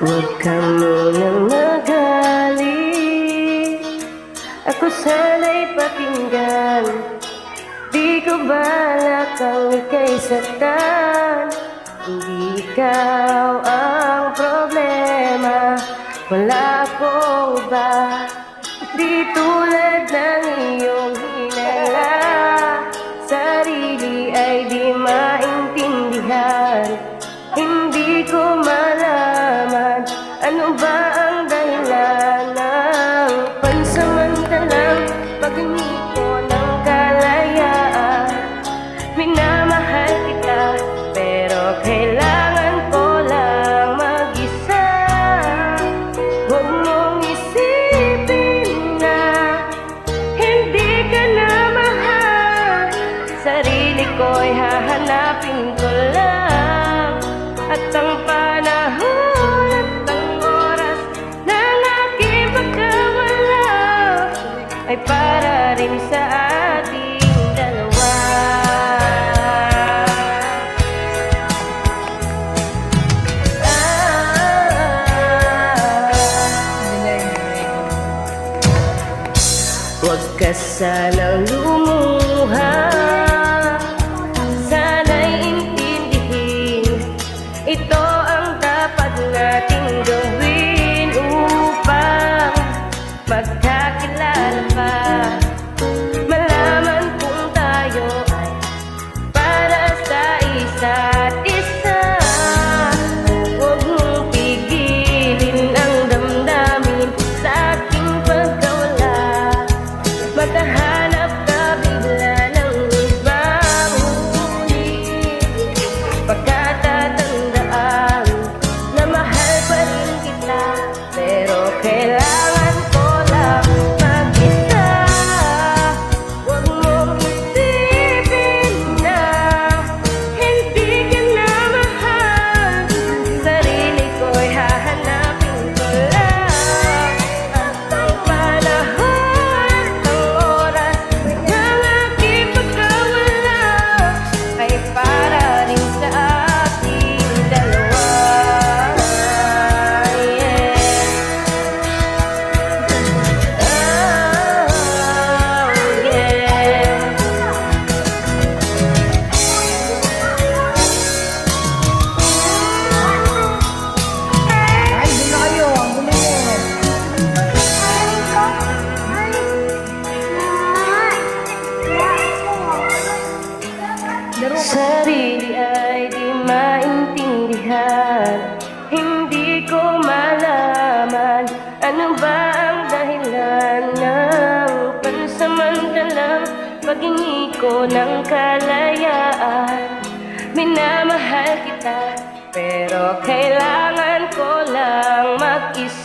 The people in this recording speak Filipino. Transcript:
Huwag ka munang magalit, ako sana'y pakinggan. Di ko balak ang ika'y saktan. Hindi ikaw ang problema, wala akong iba. Di tulad ng iyong hinala, sarili ay di maintindihan. Hindi ko malaman ano ba ang dahilan ng pansamantalang paghingi ko ng kalayaan. Minamahal kita pero kailangan ko lang mag-isa. Huwag mong isipin na hindi ka na mahal. Sarili ko'y hahanapin ko lang, at ang panahon at ang oras ng aking pagkawala ay para rin sa ating dalawa. Huwag ka sanang lumuha, ito ang dapat nating gawin upang magkakilala pa. Malaman kung tayo ay para sa isa't isa. Huwag mong pigilin ang damdamin sa aking pagkawala. Maghahanap ka bigla ng ibang huli, pagkatatandaan na mahal pa rin kita, pero kailangan ko lang mag-isa. Huwag mong isipin na hindi ka na mahal. Sarili ko'y hahanapin ko lang, at ang panahon at ang oras ng aking pagkawala ay para rin sa ating dalawa. Sarili ay di maintindihan, hindi ko malaman ano ba ang dahilan ng pansamantalang paghingi ko ng kalayaan. Minamahal kita pero kailangan ko lang mag-isa.